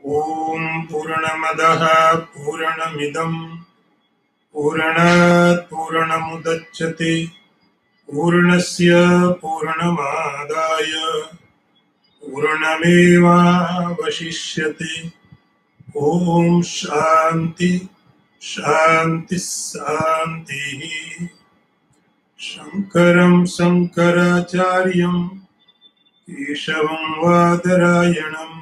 ॐ पूर्णमदः पूर्णमिदं पूर्णात् पूर्णमुदच्यते पूर्णस्य पूर्णमादाय पूर्णमेवावशिष्यते। ॐ शान्ति शान्ति शान्तिः। शङ्करं शङ्कराचार्यं केशवं वादरायणं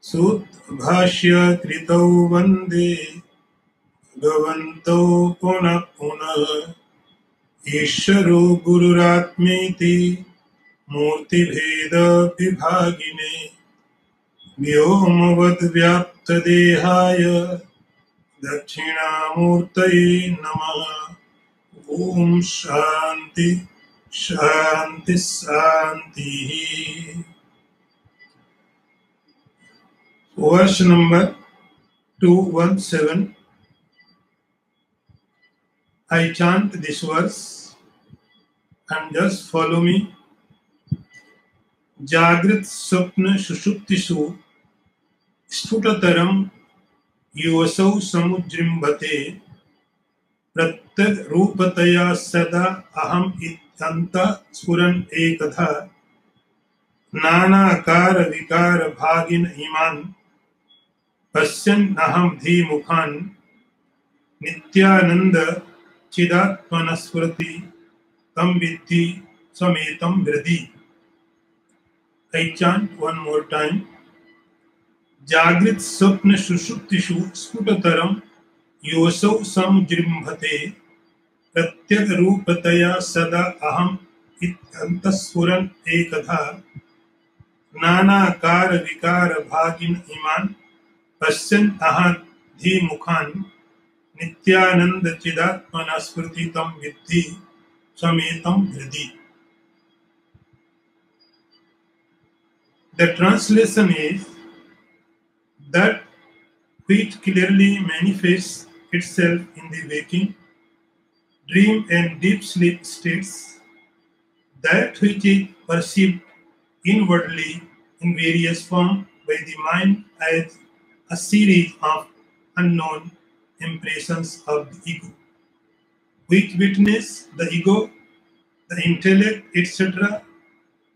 सूत्रभाष्यकृतौ वन्दे भगवन्तौ पुनः पुनः। ईश्वरो गुरुरात्मेति मूर्तिभेदविभागिने व्योमवद्व्याप्तदेहाय दक्षिणामूर्तये नमः। ॐ शान्ति शान्ति शान्तिः। Verse number 217. I chant this verse and just follow me. Jagrit Swapna Sushuptisu Sphutataram Yuvasau Samujrimbate Pratyag Rupataya Sada Aham Ityanta Spuran Ekatha Nana Akara Vikara Bhagin Iman Pasyan Aham Dhi Mukhan Nityananda Chidatmanasprati Tam Vidhi Sametam Vridi. I chant one more time. Jagrit Swapna Sushuptishu Sputataram Yosau Samjrimbhate Pratyag Rupataya Sada Aham Ityantaspuran Ekatha Nana Akara Vikara Bhagin Iman Pasyan Ahad Dhi Mukhan Nityananda Chidatmanasprati Tam Vidhi Sametam Vridi. The translation is that which clearly manifests itself in the waking, dream and deep sleep states, that which is perceived inwardly in various forms by the mind as a series of unknown impressions of the ego, which witness the ego, the intellect, etc.,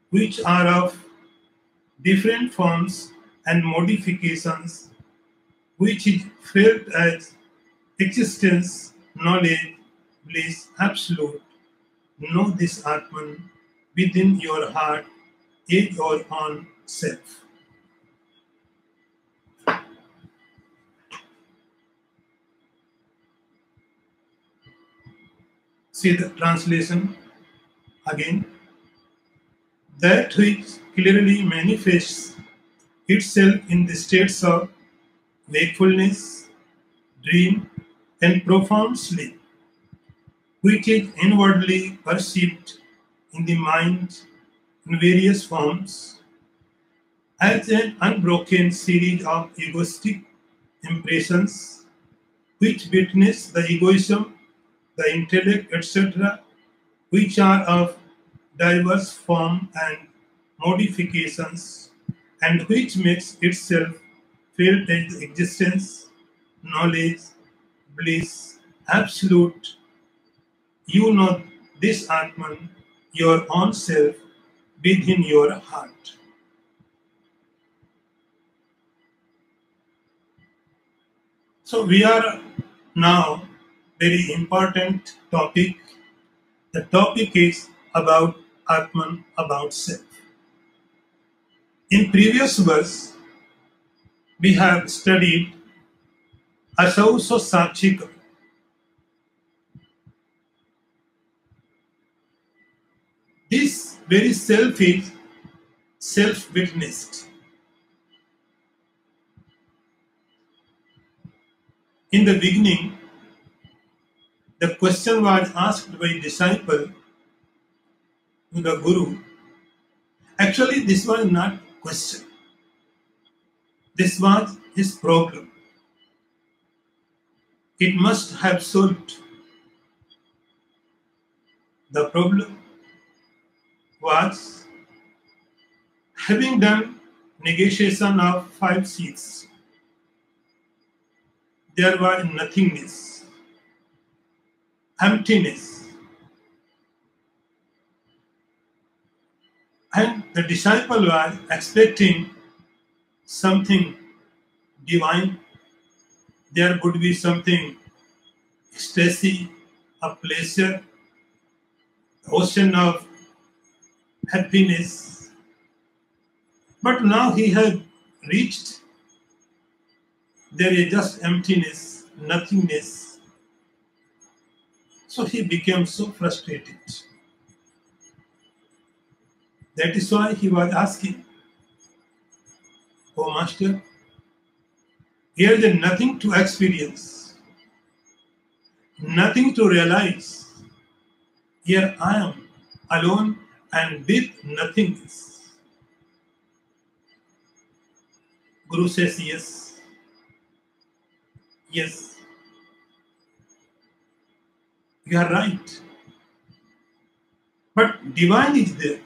which are of different forms and modifications, which is felt as existence, knowledge, bliss, absolute. Know this Atman within your heart is your own self. See the translation again. That which clearly manifests itself in the states of wakefulness, dream, and profound sleep, which is inwardly perceived in the mind in various forms as an unbroken series of egoistic impressions, which witness the egoism, the intellect, etc., which are of diverse form and modifications, and which makes itself felt as existence, knowledge, bliss, absolute. You know this Atman, your own self, within your heart. So we are now very important topic. The topic is about Atman, about self. In previous verse, we have studied Asau so Sakshika. This very self is self-witnessed. In the beginning, the question was asked by disciple to the Guru. Actually, this was not question. This was his problem. It must have solved. The problem was having done negation of five seats. There was nothingness, emptiness. And the disciple was expecting something divine. There would be something ecstasy, a pleasure, ocean of happiness. But now he had reached, there is just emptiness, nothingness. So he became so frustrated. That is why he was asking, "Oh Master, here is nothing to experience, nothing to realize. Here I am alone and with nothingness." Guru says, yes, yes, you are right. But divine is there.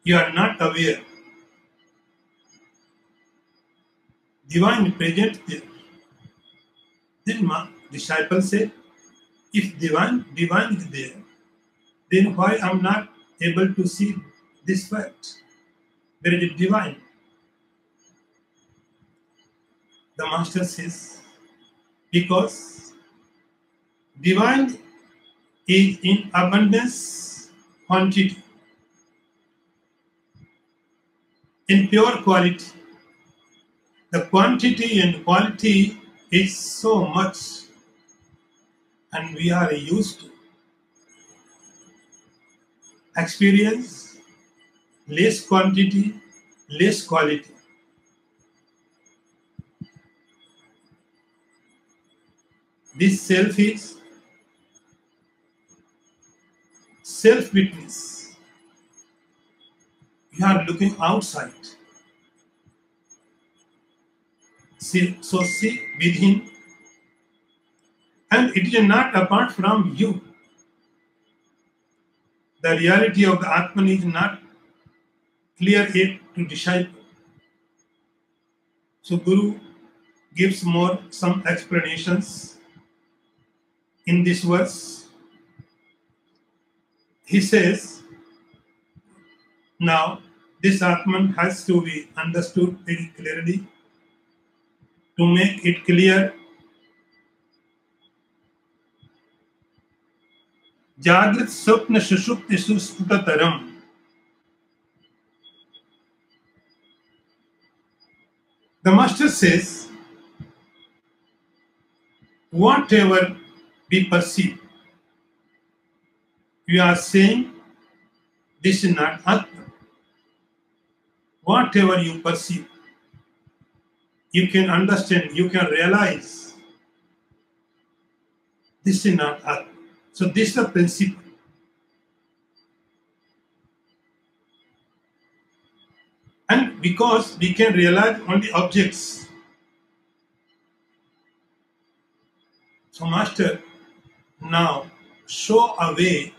You are not aware. Divine present there. Then my disciple said, if divine is there, then why I am not able to see this fact? There is a divine. The master says, because divine is in abundance quantity, in pure quality. The quantity and quality is so much, and we are used to experience less quantity, less quality. This self is self-witness. You are looking outside. See within, and it is not apart from you. The reality of the Atman is not clear yet to disciple. So Guru gives some explanations in this verse. He says, now this Atman has to be understood very clearly. To make it clear, Jagrat Swapna Sushuptisu Sputataram. The master says, whatever we perceive, we are saying this is not Atman. Whatever you perceive, you can understand, you can realize this is not Atman. So this is the principle. And because we can realize only objects, so Master now show a way.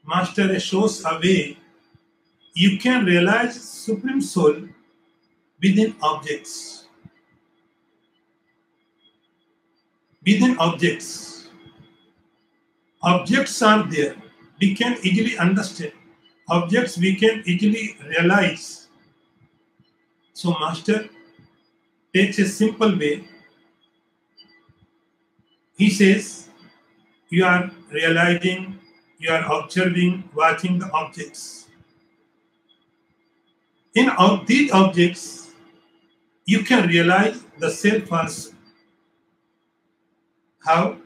Master shows a way you can realize Supreme Soul within objects. Within objects. Objects are there. We can easily understand. Objects we can easily realize. So Master takes a simple way. He says, you are realizing, you are observing, watching the objects. In these objects, you can realize the self also. How?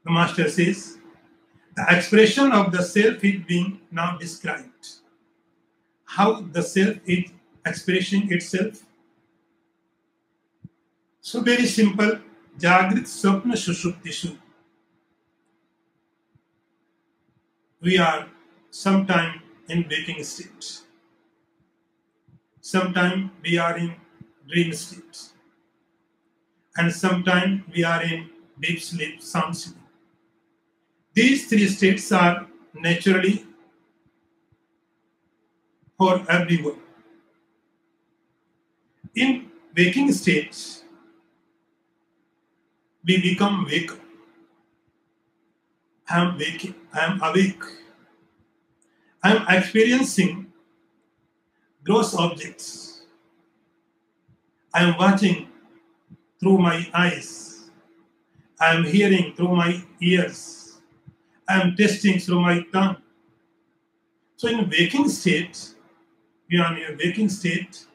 The Master says, the expression of the self is being now described. How the self is expressing itself? So very simple, Jagrit Swapna Sushuptishu. We are sometime in waking state. Sometime we are in dream state. And sometime we are in deep sleep, sound sleep. These three states are naturally for everyone. In waking state, we become wake. I am waking. I am awake. I am experiencing gross objects. I am watching through my eyes. I am hearing through my ears. I am tasting through my tongue. So in waking state, beyond your waking state,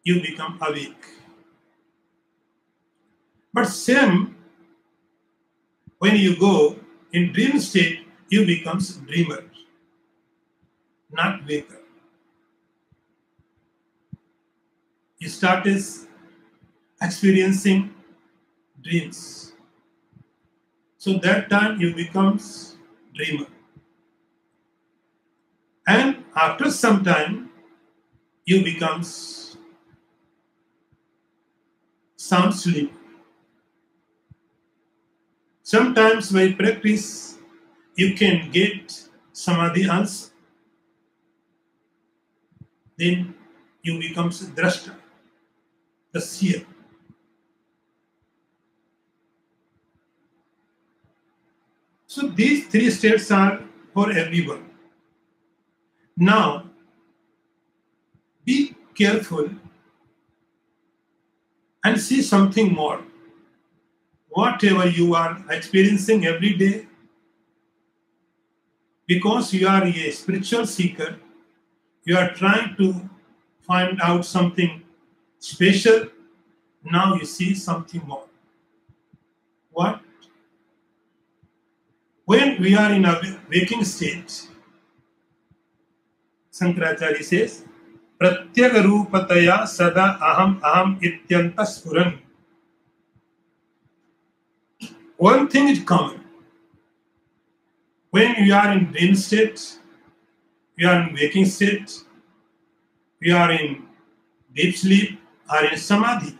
you become awake. But same, when you go in dream state, you become dreamer, not waker. You start experiencing dreams. So that time you become dreamer. And after some time, you become sound sleep. Sometimes by practice, you can get samadhi also. Then you become drashta, the seer. So these three states are for everyone. Now, be careful and see something more. Whatever you are experiencing every day, because you are a spiritual seeker, you are trying to find out something special. Now you see something more. What? When we are in a waking state, Sankaracharya says, Pratyaga rupataya sada aham aham ityanta spuran. One thing is common. When you are in dream state, you are in waking state, you are in deep sleep, or in samadhi.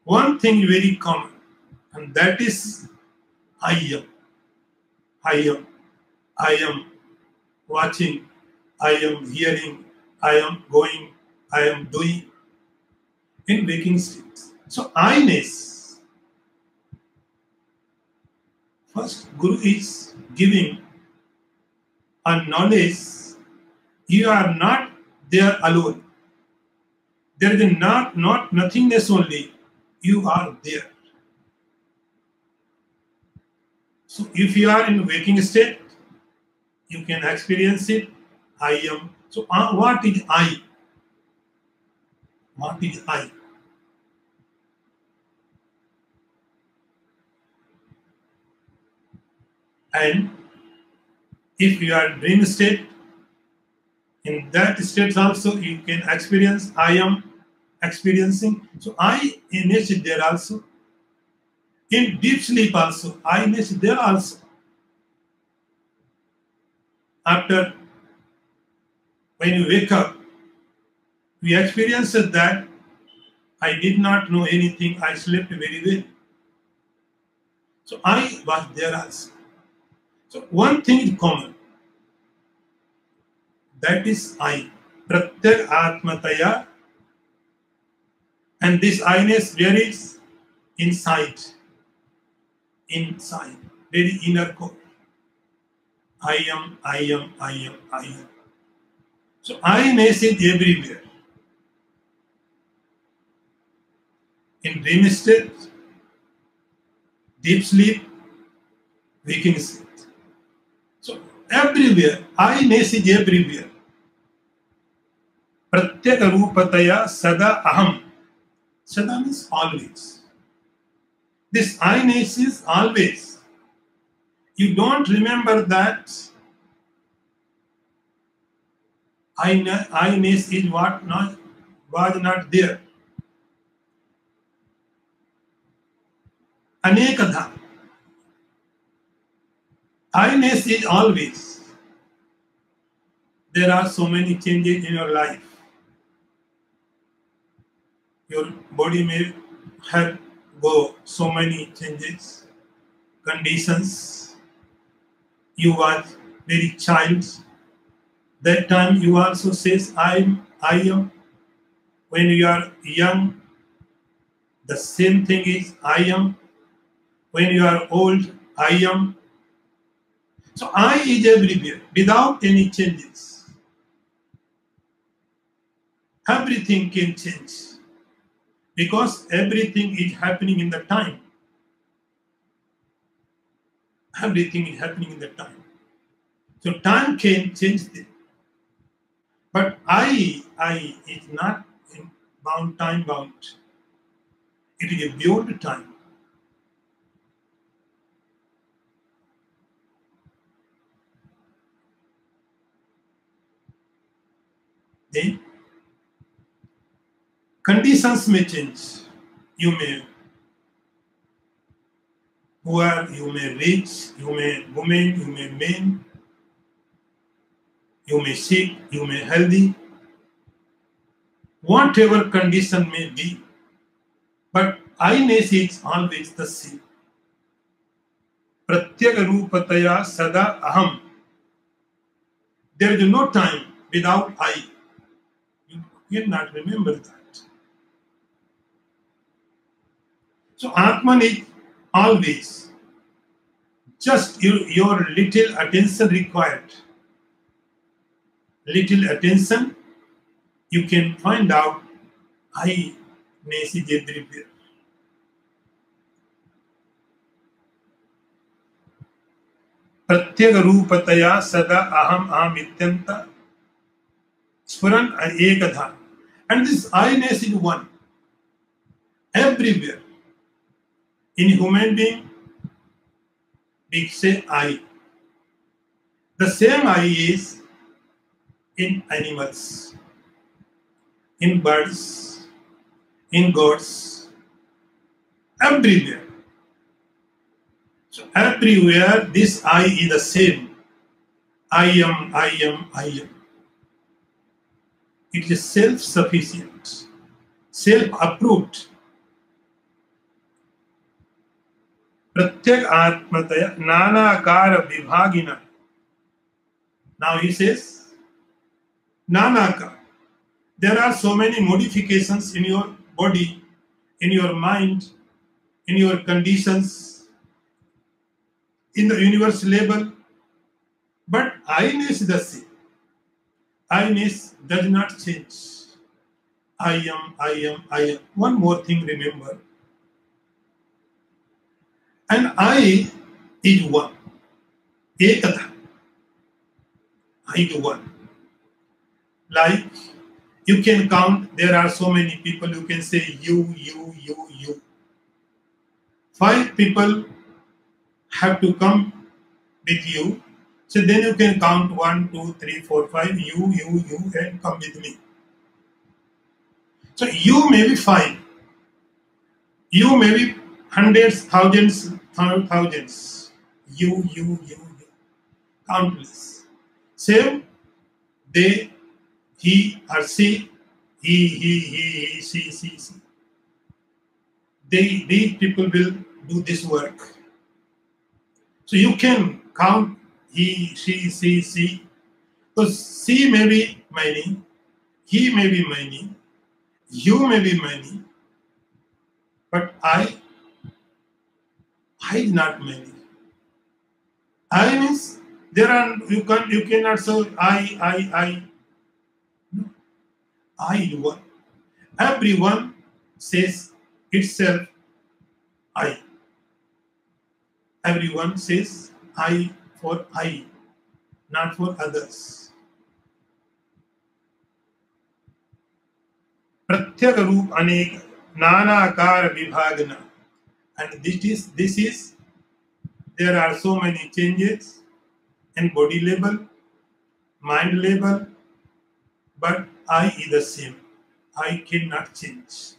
One thing very common, and that is I am. I am. I am watching. I am hearing. I am going. I am doing. In waking state. So I-ness. First, Guru is giving a knowledge. You are not there alone. There is not nothingness only. You are there. So if you are in waking state, you can experience it. I am. So what is I? What is I? And if you are in dream state, in that state also you can experience I am experiencing. So I-ness is there also. In deep sleep also, I-ness is there also. After, when you wake up, we experience that I did not know anything, I slept very well. So I was there also. So one thing is common. That is I. Pratyag atmataya. And this I-ness, where is? Inside. Inside. Very inner core. I am, I am, I am, I am. So I-ness is everywhere. In dream state, deep sleep, waking state. So everywhere, I-ness is everywhere. Pratyaka rupataya sada aham. Sada means always. This I-ness is always. You don't remember that I-ness is what not was not there. Anekadha. I-ness is always. There are so many changes in your life. Your body may have go so many changes, conditions. You are very child, That time you also says I am. When you are young, the same thing is I am. When you are old, I am. So I is everywhere without any changes. Everything can change because everything is happening in the time. Everything is happening in the time. So time can change things. But I is not in bound, time bound. It is beyond time. Then conditions may change. You may poor, you may rich, you may woman, you may men, you may sick, you may healthy. Whatever condition may be, but I-ness is always the same. Pratyag rupataya sada aham. There is no time without I. You cannot remember that. So Atman is always just your little attention required. Little attention, you can find out I-ness is everywhere. प्रत्येक रूपतया सदा अहम अहम इत्यंत स्फुरन एकधा. And this I-ness is one everywhere. In human being, we say I. The same I is in animals, in birds, in gods, everywhere. So everywhere this I is the same. I am, I am, I am. It is self-sufficient, self-approved. Pratyek atmataya nanakara vibhagina. Now he says, nanaka. There are so many modifications in your body, in your mind, in your conditions, in the universe level, but I-ness is the same. I-ness does not change. I am, I am, I am. One more thing, remember. And I is one. Ekatha. I is one. Like you can count, there are so many people, you can say you. 5 people have to come with you. So then you can count 1, 2, 3, 4, 5, you, and come with me. So you may be 5. You may be hundreds, thousands. You. Countless. Same, they, he or she, he, she. These people will do this work. So you can count he, she, she. So she may be many, he may be many, you may be many, but I is not many. I means there are you cannot say I. No. I is one. Everyone says itself I. Everyone says I for I, not for others. Pratyag roop anek nana akar vibhagana. And this is there are so many changes in body level, mind level, but I is the same. I cannot change.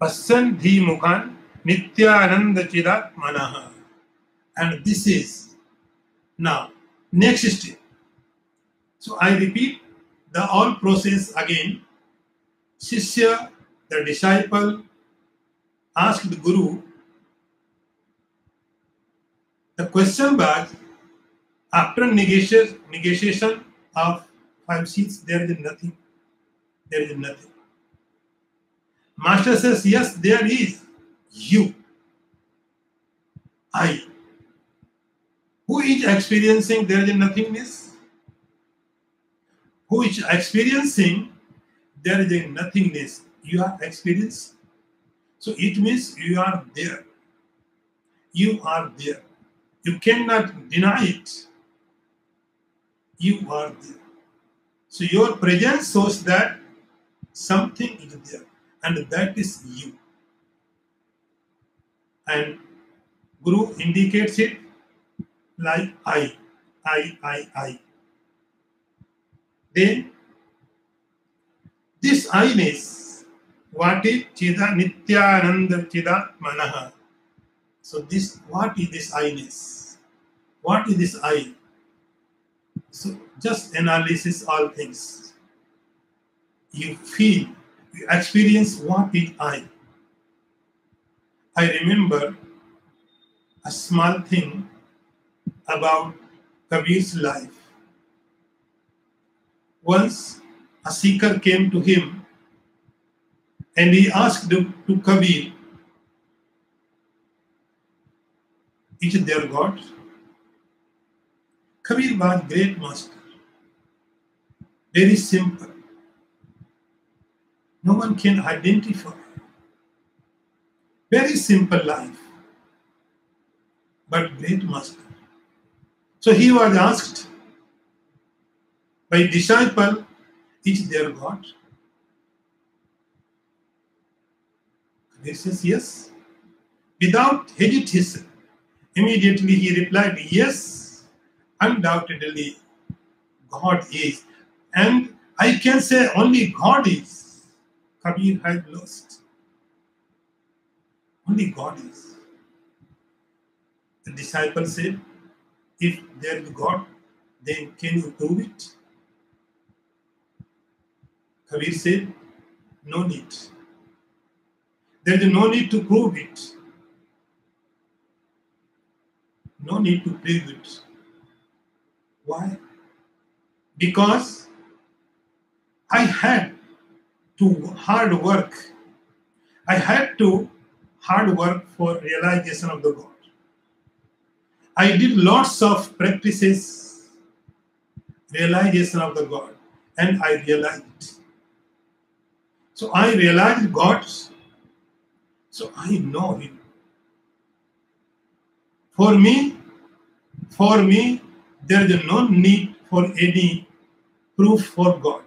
Pasyan dhi mukhan nityananda chidat manaha. And this is now next step. So I repeat the all process again. Shishya, the disciple, asked the Guru, The question was, after negation of five sheets, there is nothing. There is nothing. Master says, yes, there is. You, I. Who is experiencing there is nothingness? Who is experiencing there is a nothingness? You are experiencing. So it means you are there. You are there. You cannot deny it. You are there. So your presence shows that something is there, and that is you. And Guru indicates it like I. Then this I-ness, what is Chida Nityananda Chida Manaha? So this, what is this I-ness? What is this I? So just analysis all things. You feel, you experience what is I. I remember a small thing about Kabir's life. Once a seeker came to him and he asked to Kabir, is there God? Kabir was great master. Very simple. No one can identify. Very simple life. But great master. So he was asked by disciple, is there God? Kabir says yes. Without hesitation, immediately he replied, yes, undoubtedly God is. And I can say only God is. Kabir had lost. Only God is. The disciple said, if there is God, then can you prove it? Kabir said, no need. There is no need to prove it. No need to prove it. Why? Because I had to hard work. I had to hard work for realization of the God. I did lots of practices, realization of the God, and I realized. So I realized God, so I know Him. For me, there is no need for any proof for God.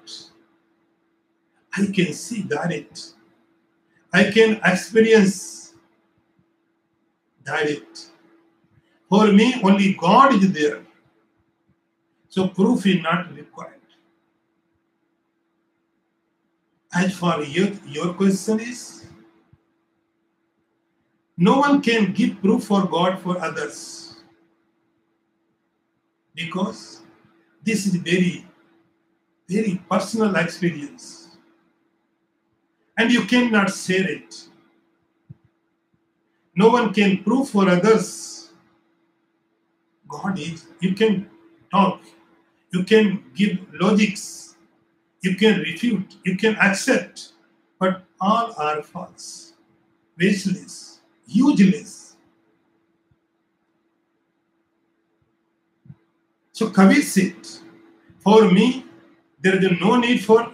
I can see direct. I can experience direct. For me, only God is there. So proof is not required. As for your question is, no one can give proof for God for others. Because this is very, very personal experience. And you cannot share it. No one can prove for others. God is. You can talk. You can give logics. You can refute. You can accept. But all are false. Baseless. Useless. So Kabir said, for me, there is no need for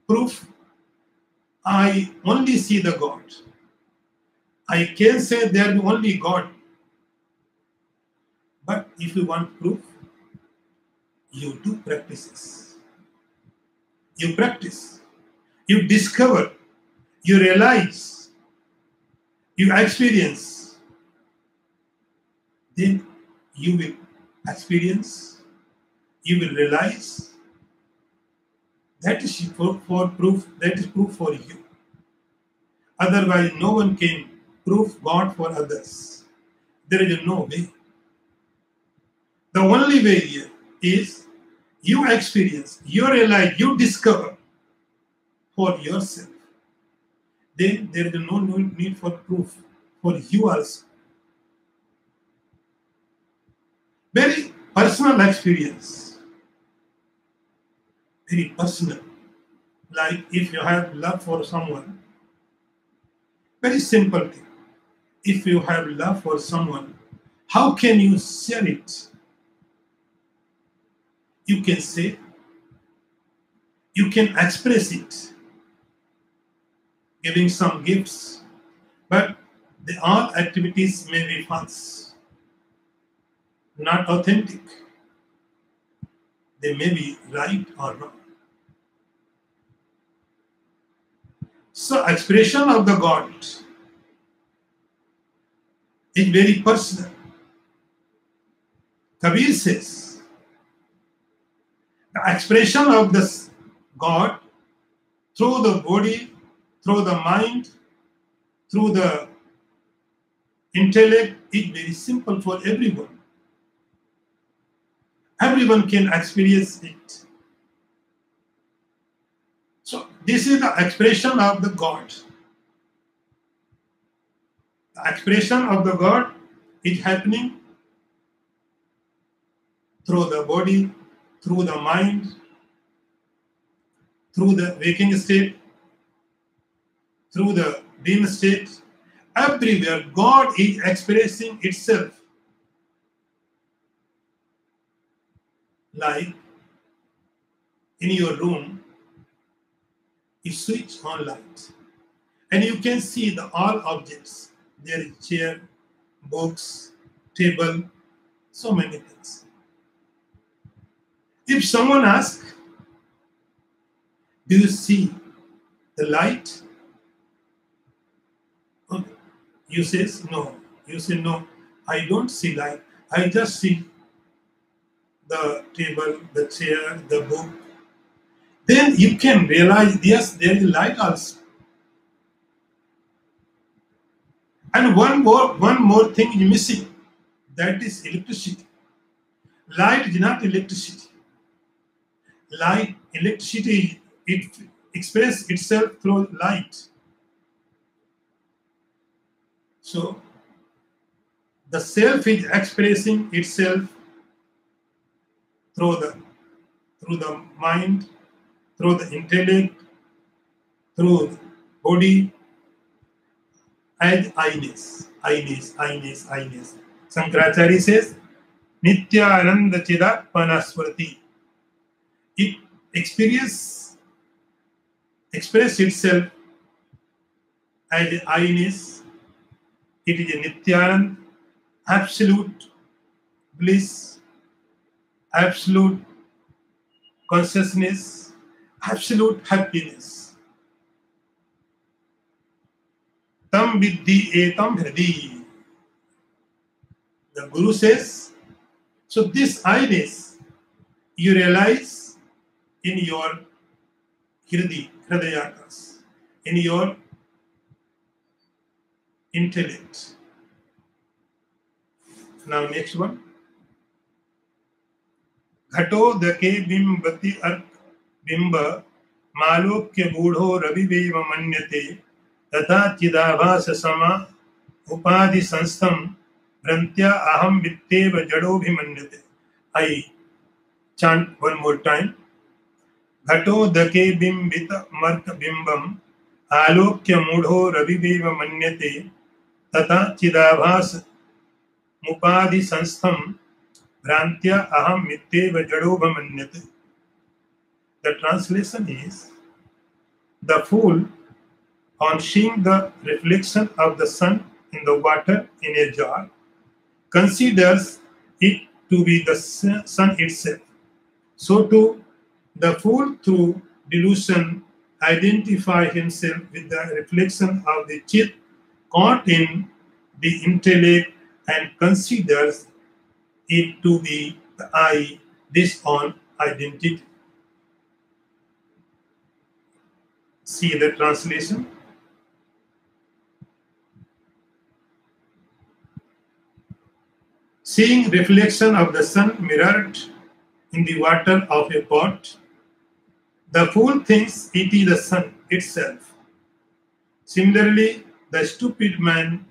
proof. I only see the God. I can say there is only God. But if you want proof, you do practices. You practice. You discover. You realize. You experience. Then you will experience. You will realize. That is for proof. That is proof for you. Otherwise, no one can prove God for others. There is no way. The only way here is you experience, you realize, you discover for yourself. Then there is no need for proof for you also. Very personal experience. Very personal. Like if you have love for someone, very simple thing. If you have love for someone, how can you share it? You can say, you can express it, giving some gifts, but all activities may be false, not authentic. They may be right or wrong. So expression of the God is very personal. Kabir says, the expression of the God through the body, through the mind, through the intellect is very simple for everyone. Everyone can experience it. So this is the expression of the God. The expression of the God is happening through the body, through the mind, through the waking state, through the dream state. Everywhere God is expressing itself. Like in your room, you switch on light and you can see the all objects. There is chair, books, table, so many things. If someone asks, do you see the light? You say no. You say no, I don't see light. I just see the table, the chair, the book. Then you can realize, yes, there is light also. And one more thing is missing. That is electricity. Light is not electricity. Electricity, it expresses itself through light. So the self is expressing itself through the mind, through the intellect, through the body, as I-ness. Shankaracharya says, Nitya Ananda Chidatmana Smriti. It express itself as I-ness. It is a Nityanand, absolute bliss, absolute consciousness, absolute happiness. Tam viddhi etam hridi. The Guru says, so this I-ness you realize in your hridayakas, in your intellect. Now next one. घटो दके बिंबति अर्क बिंब मालोक्य मूढ़ो रविवेव मन्यते तथा चिदाभास समा उपाधि संस्थम भ्रंत्या अहम वित्तेव जड़ोभिमन्यते. I chant one more time. घटो दके बिंबित मर्क बिंबम आलोक्य मूढ़ो रविवेव मन्यते तथा चिदाभास उपाधि संस्थम भ्रांत्या aham mityeva jadobhamanyate. The translation is, the fool, on seeing the reflection of the sun in the water in a jar, considers it to be the sun itself. So too, the fool through delusion identifies himself with the reflection of the chit caught in the intellect and considers it to be the I, this on identity. See the translation. Seeing reflection of the sun mirrored in the water of a pot, the fool thinks it is the sun itself. Similarly, the stupid man,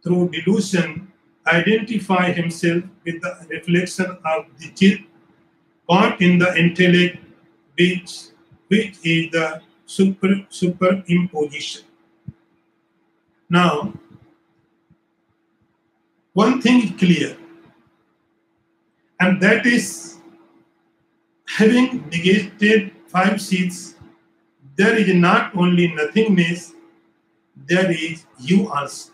through delusion, identify himself with the reflection of the chit caught in the intellect, which is the superimposition. Now, one thing is clear, and that is having negated five seats, there is not only nothingness, there is you also.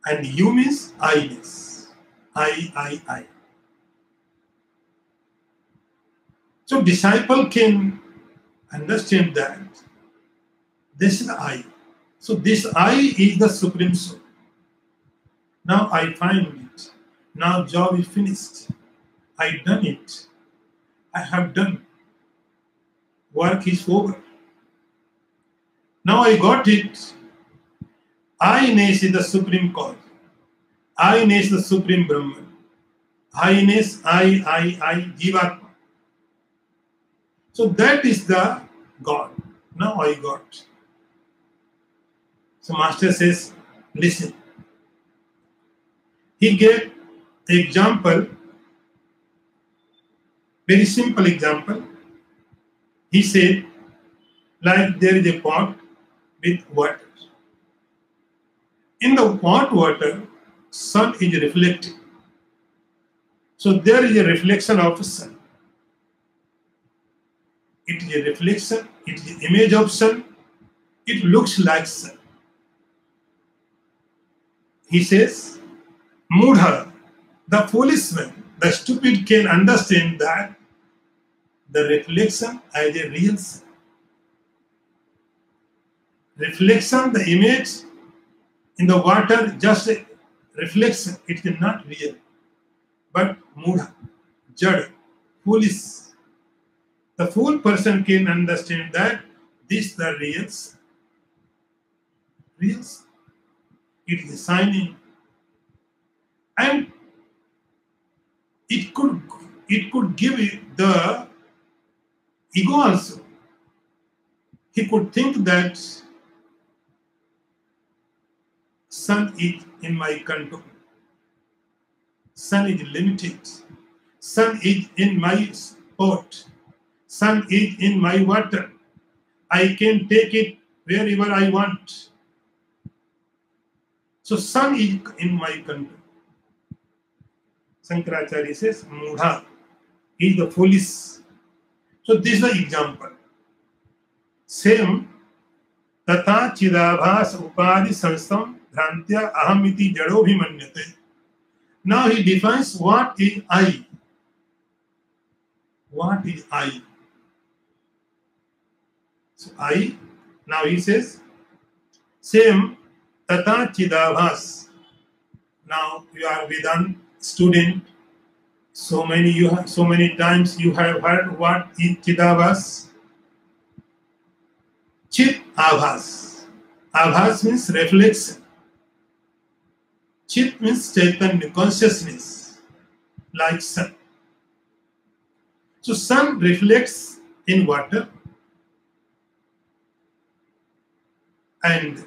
And you means I-ness. I. So disciple can understand that this is I. So this I is the Supreme Soul. Now I find it. Now job is finished. I done it. I have done. Work is over. Now I got it. I-ness is the Supreme Cause. I-ness is the Supreme Brahman. I-ness, I, Jivatma. So that is the God. Now I got. So Master says, listen. He gave example, very simple example. He said, like there is a pot with water. In the hot water, sun is reflecting. So there is a reflection of the sun. It is a reflection, it is the image of sun, it looks like sun. He says, Mudha, the foolish man, the stupid can understand that the reflection as a real sun. Reflection, the image in the water, just a reflection, it is not real. But Mudha, Jad, foolish. The fool person can understand that this is the real sun. Real sun. It is shining. And it could give it the ego also. He could think that sun is in my control. Sun is limited. Sun is in my pot. Sun is in my water. I can take it wherever I want. So sun is in my control. Shankaracharya says, Mudha is the foolish. So this is the example. Same, tata chidabhas upadi sanstam dhrantya ahamiti jadobhimanyate. Now he defines what is I. What is I? So I, now he says, same, tata chidabhas. Now you are Vedanta student. So many times you have heard what is chidabhas. Chit abhas. Abhas means reflection. Chit means chaitanya, consciousness, like sun. So sun reflects in water, and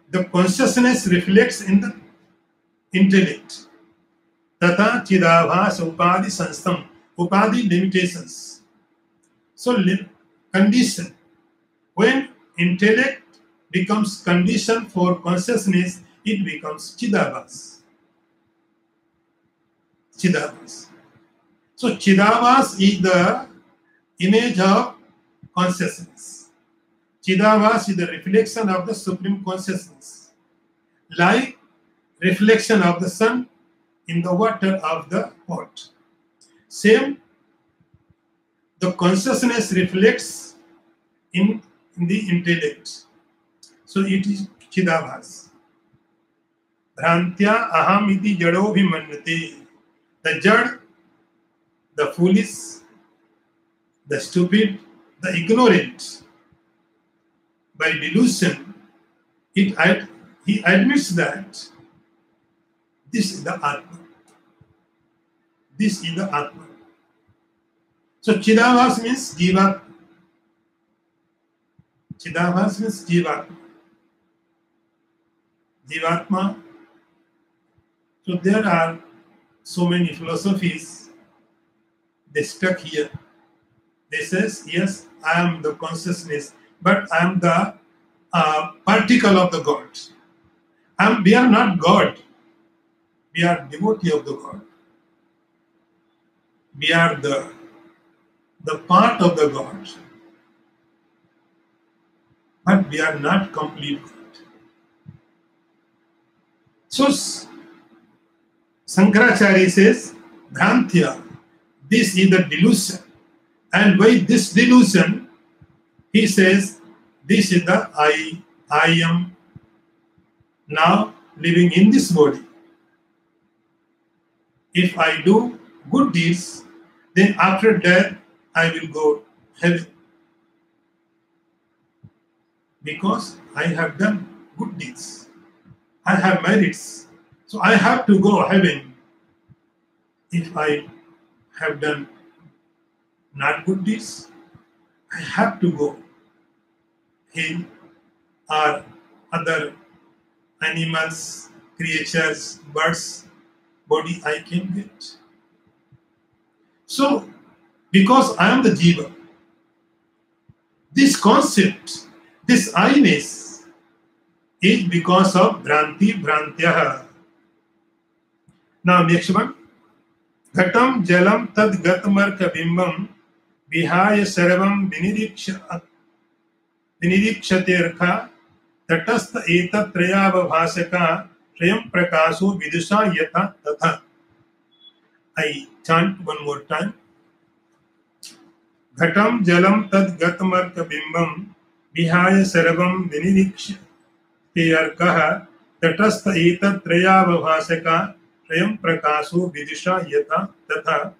the consciousness reflects in the intellect. Tata chidabhas upadi sanstam. Upadi, limitations. So condition. When intellect becomes condition for consciousness, it becomes chidabhas. Chidabhas. So chidabhas is the image of consciousness. Chidabhas is the reflection of the supreme consciousness, like reflection of the sun in the water of the pot. Same, the consciousness reflects in the intellect. So it is chidabhas. Bhrantya aham iti jado bhimanyate. The jad, the foolish, the stupid, the ignorant, by delusion, he admits that this is the Atma. This is the Atma. So Chidabhas means Jivatma. Chidabhas means Jivatma. Jivatma So there are so many philosophies, they stuck here. They says, yes, I am the consciousness, but I am the particle of the God. We are not God. We are devotee of the God. We are the part of the God. But we are not complete God. So Shankaracharya says, Bhrantya, this is the delusion. And by this delusion, he says, this is the I am now living in this body. If I do good deeds, then after death, I will go heaven. Because I have done good deeds. I have merits. So I have to go heaven. If I have done not good deeds, I have to go hell or other animals, creatures, birds, body I can get. So, because I am the Jiva, this concept, this I-ness is because of Bhranti Bhrantyaha. Now, next one. Ghatam jalam tad gatmarka bimbam vihaya sarvam vinirikshate tatastha etat trayavabhasaka trayam prakaso vidusha yatha tatha. I chant one more time. Ghatam jalam tad gatmarka bimbam vihaya sarvam vinirikshate tatastha etat trayavabhasaka trayam prakaso vidusha yatha tatha.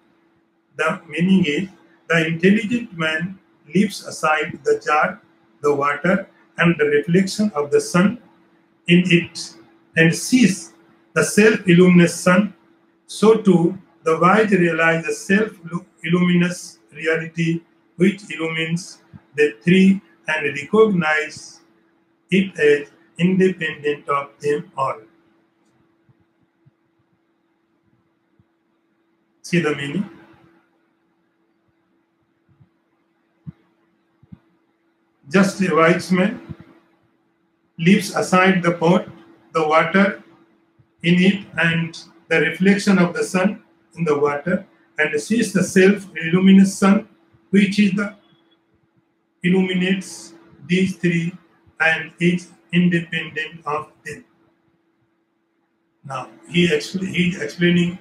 The meaning is, the intelligent man leaves aside the jar, the water, and the reflection of the sun in it, and sees the self-illuminous sun. So too, the wise realize the self-illuminous reality which illumines the three and recognize it as independent of them all. See the meaning? Just a wise man leaves aside the pot, the water in it, and the reflection of the sun in the water, and sees the self-illuminous sun, which is the illuminates these three and is independent of them. Now he is explaining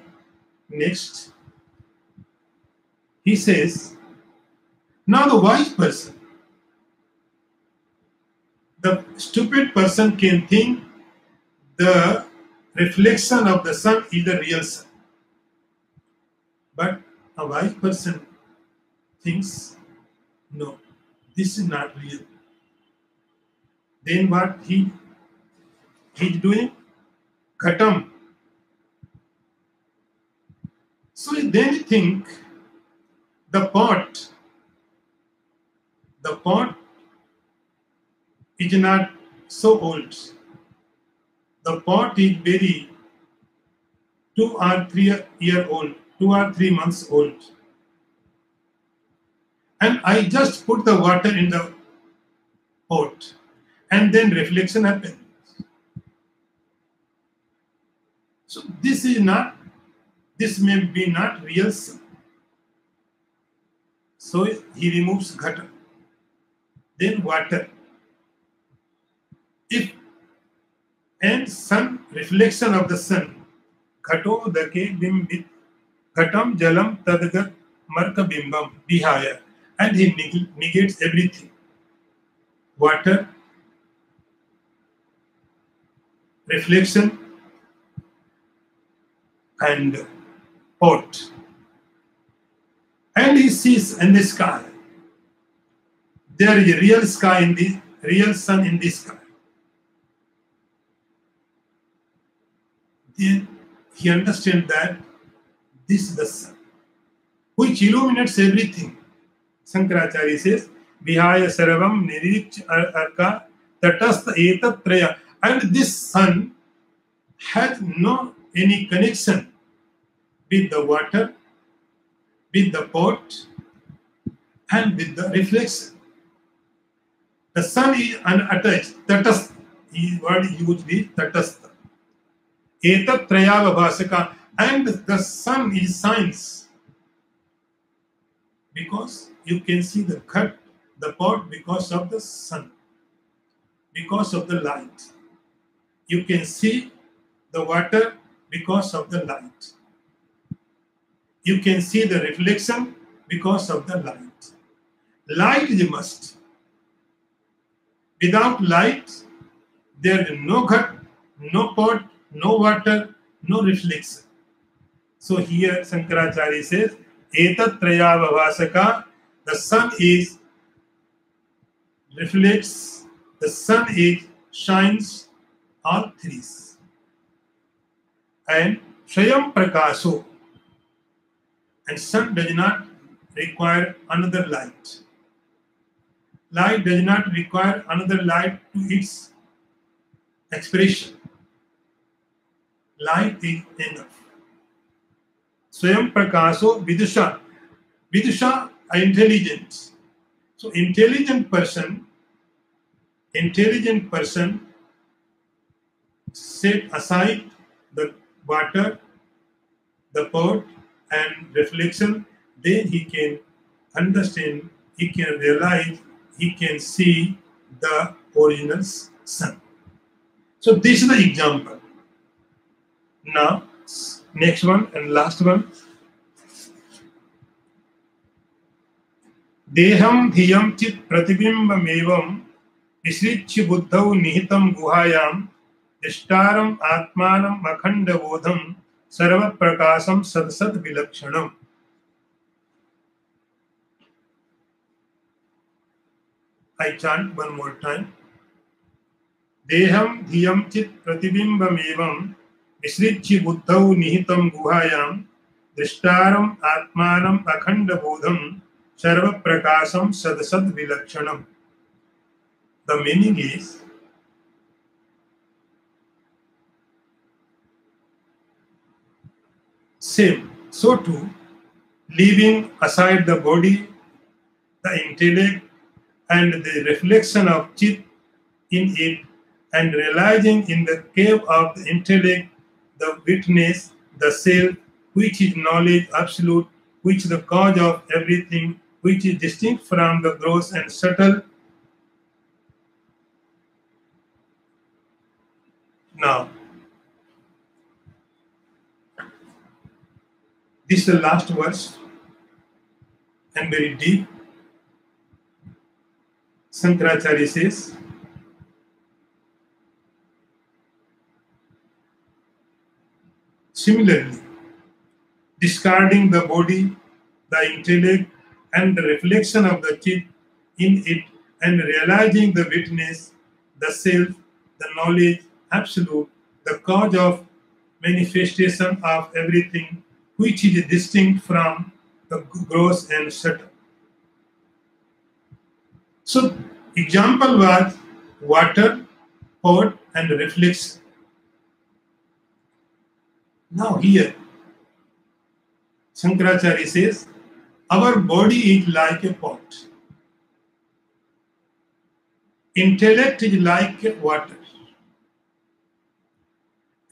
next. He says, now the wise person, the stupid person can think the reflection of the sun is the real sun. But a wise person thinks, no, this is not real. Then what he's doing? Ghatam. So then you think the pot is not so old. The pot is very 2 or 3 year old, 2 or 3 months old. And I just put the water in the pot and then reflection happens. So this may be not real sun. So he removes ghata. Then water. And sun, reflection of the sun. Ghato dake bimbit. Ghatam jalam tadgat marka bimbam vihaya. And he negates everything. Water, reflection, and pot. And he sees in the sky. There is a real sky in the real sun in the sky. Then he understands that this is the sun, which illuminates everything. Shankaracharya says, Vihaya Sarvam Nirich Arka Tatastha Etat Traya. And this sun has no any connection with the water, with the pot, and with the reflection. The sun is unattached. Tatastha. The word used is tatastha. Etat trayavabhasaka. And the sun is science. Because you can see the cut, the pot because of the sun, because of the light. You can see the water because of the light. You can see the reflection because of the light. Light is a must. Without light, there is no cut, no pot, no water, no reflection. So here Shankaracharya says, Etat trayavavasaka, the sun is reflects, the sun is shines all threes. And Swayam Prakasho, and sun does not require another light. Light does not require another light to its expression. Light is enough. Swayam Prakasho Vidusha. Vidusha are intelligent. So intelligent person set aside the water, the pot, and reflection. Then he can understand, he can realize, he can see the original sun. So this is the example. Now, next one and last one. Deham dhiyam chit pratibimbam evam visrichya buddhau nihitam guhayam dishtaram atmanam akhanda bodham sarva prakasam sadsat vilakshanam. I chant one more time. Deham dhiyam chit pratibimbam evam visrichya buddhau nihitam guhayam dishtaram atmanam akhanda bodham sarva prakasam sadsat vilakshanam. The meaning is, same. So too, leaving aside the body, the intellect, and the reflection of Chit in it, and realizing in the cave of the intellect the witness, the self, which is knowledge absolute, which is the cause of everything, which is distinct from the gross and subtle. Now, this is the last verse and very deep. Shankaracharya says, similarly, discarding the body, the intellect, and the reflection of the Chit in it, and realizing the witness, the self, the knowledge, absolute, the cause of manifestation of everything, which is distinct from the gross and subtle. So, example was water, pot, and reflection. Now here, Shankaracharya says, our body is like a pot. Intellect is like water.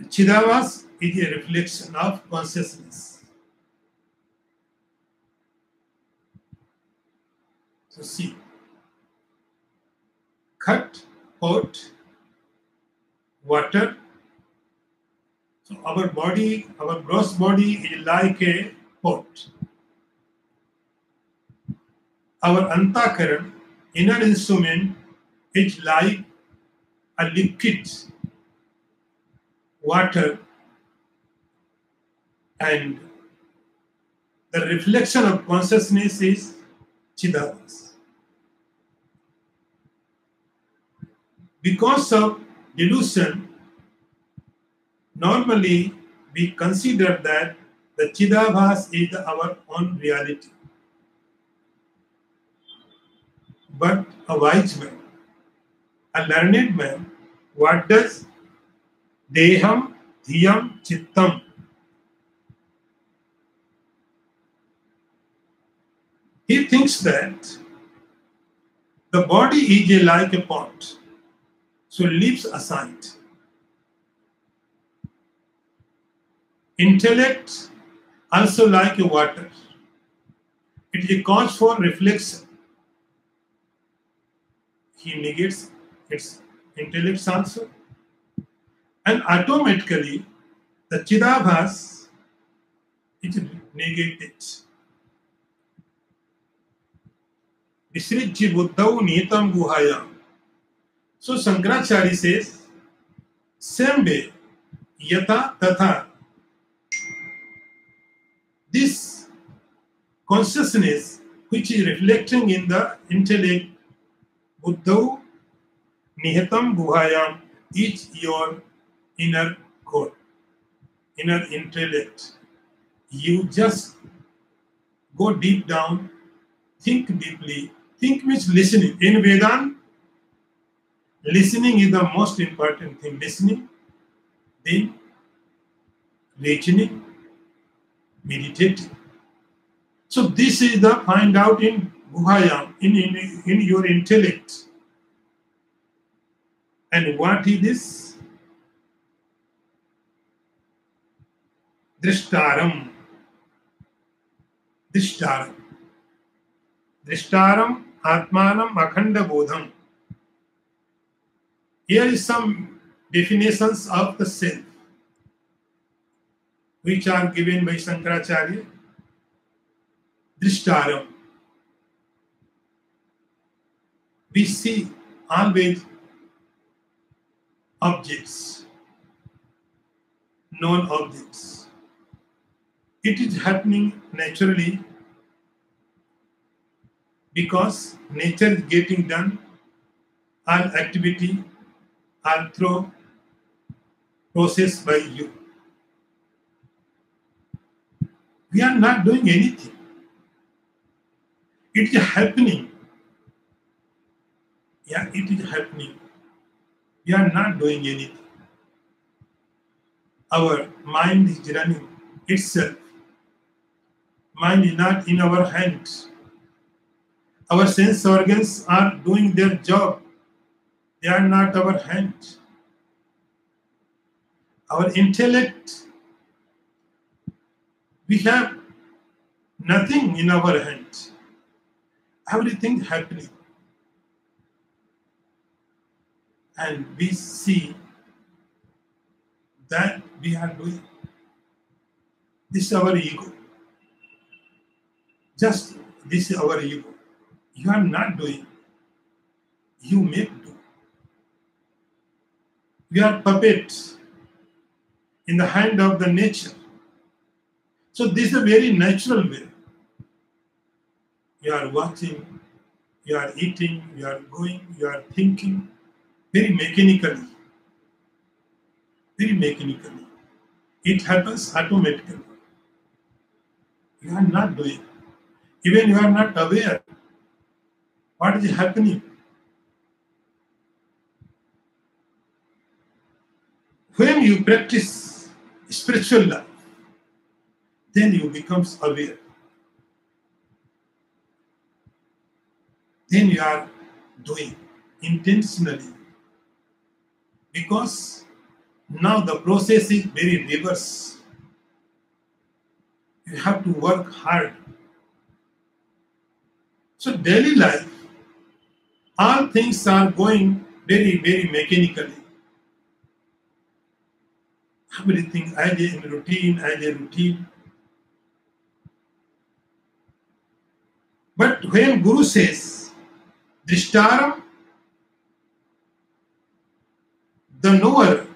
Chidavas is a reflection of consciousness. So see, cut, pot, water. So our body, our gross body is like a pot. Our antakaran, inner instrument, is like a liquid, water, and the reflection of consciousness is Chidavas. Because of delusion, normally we consider that the Chidavas is our own reality. But a wise man, a learned man, what does? Deham Dhyam Chittam. He thinks that the body is like a pot, so leaves aside. Intellect also like a water. It is a cause for reflection. He negates its intellects also. And automatically, the Chidabhas is negated. Visrijji buddhau nitam guhayam. So Shankaracharya says, same way, yata tatha. This consciousness which is reflecting in the intellect, buddhau nihitam guhayam, is your inner core, inner intellect. You just go deep down, think deeply. Think means listening. In Vedanta, listening is the most important thing. Listening, then reasoning, meditating. So this is the find out in Guhayam, in your intellect. And what is this? Drishtaram. Drishtaram. Drishtaram Atmanam Akhanda Bodham. Here is some definitions of the self, which are given by Shankaracharya. Drishtaram. We see always objects, known objects. It is happening naturally because nature is getting done, all activity are through process by you. We are not doing anything. It is happening. Yeah, it is happening. We are not doing anything. Our mind is running itself. Mind is not in our hands. Our sense organs are doing their job. They are not our hands. Our intellect, we have nothing in our hands. Everything happening. And we see that we are doing. This is our ego. Just this is our ego. You are not doing. You make do. We are puppets in the hand of the nature. So this is a very natural way. You are watching, you are eating, you are going, you are thinking, very mechanically. Very mechanically. It happens automatically. You are not doing. Even you are not aware what is happening. When you practice spiritual life, then you become aware. Then you are doing intentionally. Because now the process is very reverse. You have to work hard. So daily life, all things are going very, very mechanically. Everything as a routine. But when Guru says, Drishtaram, the knower,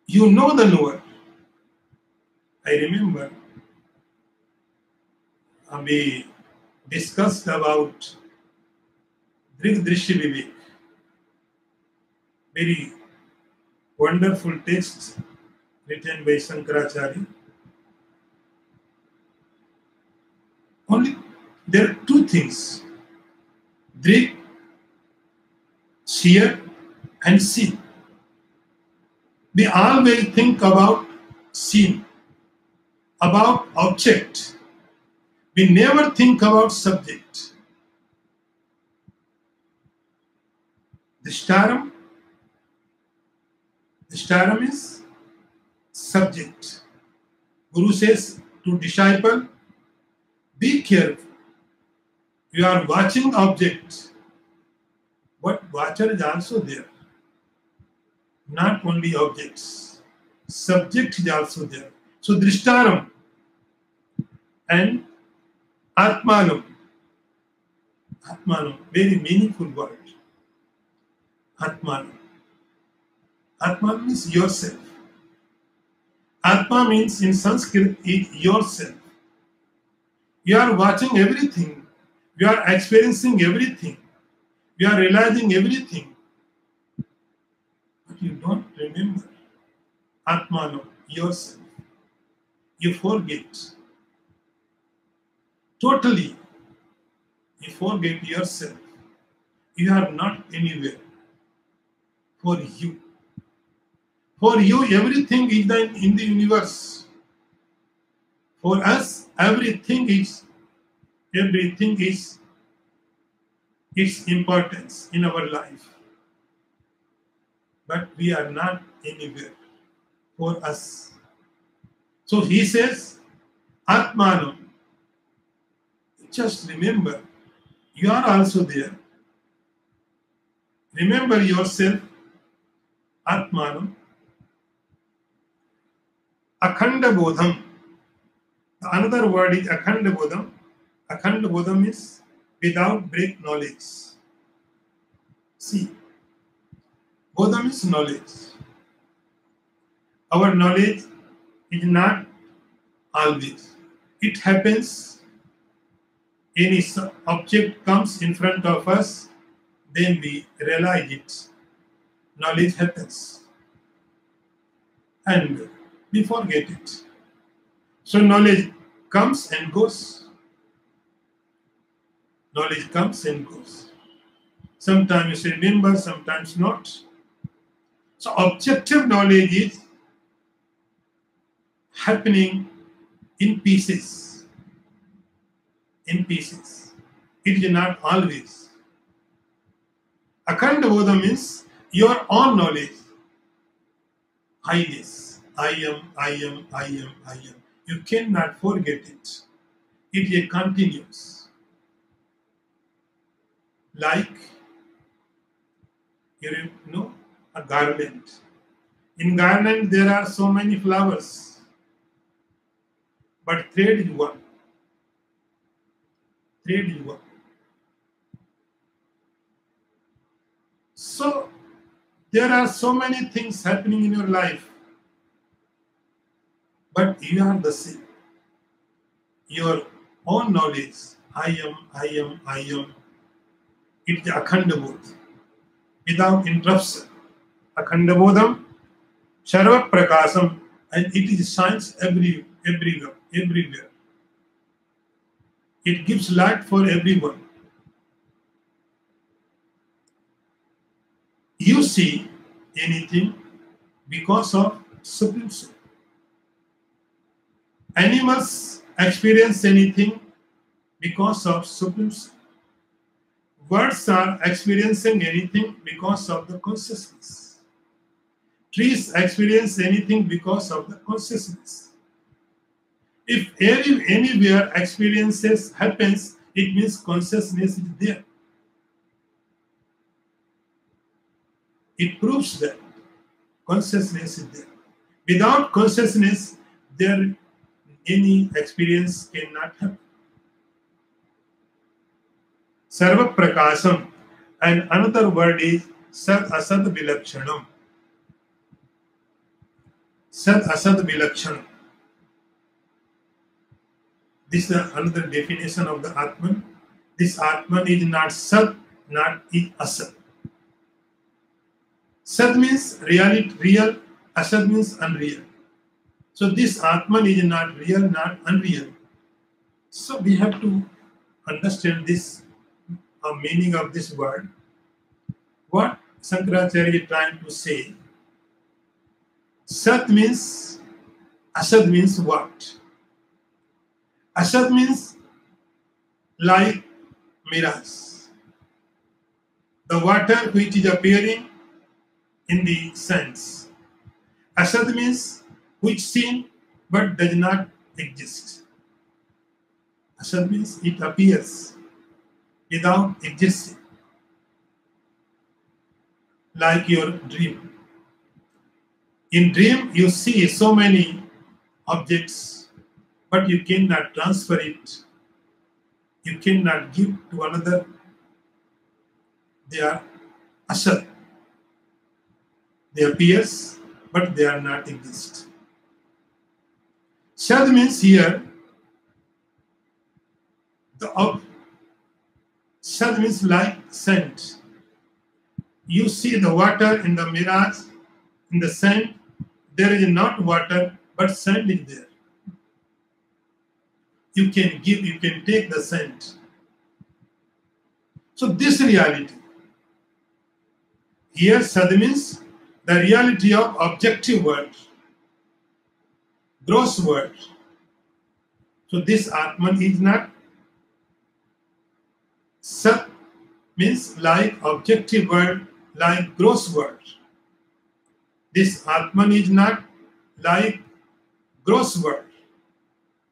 you know the knower. I remember we discussed about Drigdrishi Vivek. Very wonderful text written by Shankaracharya. Only there are two things: Drig, seer, and see. We always think about scene, about object. We never think about subject. The starum, the starum is subject. Guru says to disciple, be careful. You are watching objects, but watcher is also there. Not only objects, subject is also there. So drishtaram and atmanam. Atmanam, very meaningful word. Atmanam. Atman means yourself. Atma means in Sanskrit is yourself. You are watching everything. You are experiencing everything. You are realizing everything. But you don't remember Atmanam, yourself. You forget. Totally. You forget yourself. You are not anywhere. For you. For you, everything is in the universe. For us, everything is its importance in our life. But we are not anywhere for us. So he says, Atmanam. Just remember, you are also there. Remember yourself, Atmanam. Akhanda Bodham. Another word is Akhanda Bodham. Akhanda Bodham is without break knowledge. See, Bodham is knowledge. Our knowledge is not always. It happens, any object comes in front of us, then we realize it. Knowledge happens. And we forget it. So knowledge comes and goes. Knowledge comes and goes. Sometimes you remember, sometimes not. So objective knowledge is happening in pieces. In pieces. It is not always. Akhanda Bodha means your own knowledge. Highness. I am. You cannot forget it. It is continuous. Like, you know, a garland. In garland there are so many flowers, but thread is one. Thread is one. So there are so many things happening in your life, but you are the same. Your own knowledge, I am. It is Akhanda Bodha, without interruption. Akhanda Bodham, Sarva Prakasam, and it is science everywhere. It gives light for everyone. You see anything because of Supreme Soul. Animals experience anything because of Supreme Soul. Birds are experiencing anything because of the consciousness. Trees experience anything because of the consciousness. If anywhere experiences happens, it means consciousness is there. It proves that consciousness is there. Without consciousness, there any experience cannot happen. Sarva Prakasam, and another word is Sad Asad Vilakshanam. Sad Asad Vilakshanam. This is another definition of the Atman. This Atman is not Sad, not is Asad. Sad means reality, real. Asad means unreal. So this Atman is not real, not unreal. So we have to understand this meaning of this word. What Shankaracharya is trying to say, Sat means, Asad means what? Asad means like mirage, the water which is appearing in the sense. Asad means which seen but does not exist. Asad means it appears without existing, like your dream. In dream, you see so many objects, but you cannot transfer it. You cannot give to another. They are asad. They appears, but they are not exist. Shad means here. Shad means like scent. You see the water in the mirage, in the sand. There is not water, but sand is there. You can give, you can take the scent. So this reality. Here, Sad means the reality of objective world, gross world. So this Atman is not. Sat means like objective world, like gross world. This Atman is not like gross world.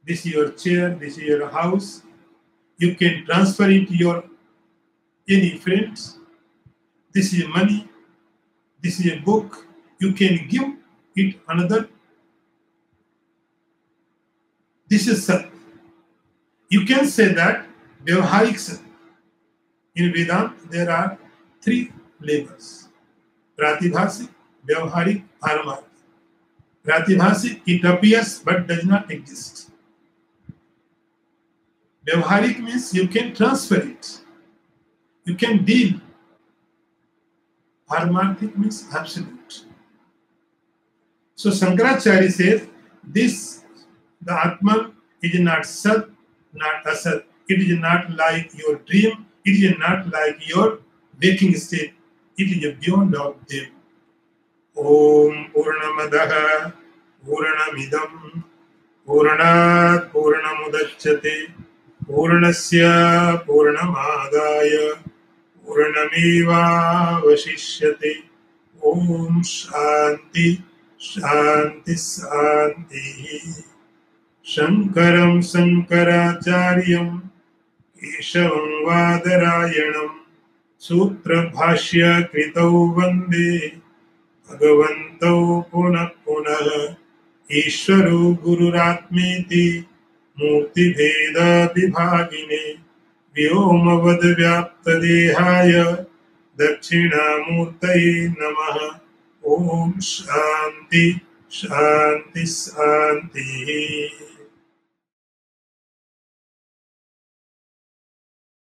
This is your chair, this is your house. You can transfer it to your any friends. This is money. This is a book. You can give it another. This is Sat. You can say that Vyavaharik Sat. In Vedanta, there are three levels: Pratibhasik, Vyavaharik, Paramārthik. Pratibhasik, it appears but does not exist. Vyavaharik means you can transfer it. You can deal. Paramārthik means absolute. So Shankaracharya says this, the Atman is not Sat, not Asat. It is not like your dream. It is not like your waking state. It is beyond of them. Om Purnamadaha Purnamidam Purnat Purnamudachyate Purnasya Purnamadaya Purnameva Vashishyate. Om Shanti Shanti Shanti. Shankaram Shankaracharyam Keshavam Vadarayanam Sutra Bhashya Kritau Vande Bhagavantau Punah Punah Ishvaro Gururatmeti Murti Bheda Vibhagine Vyomavad Vyapta Dehaya Dakshina Murtaye Namaha. Om Shanti Shanti Shanti.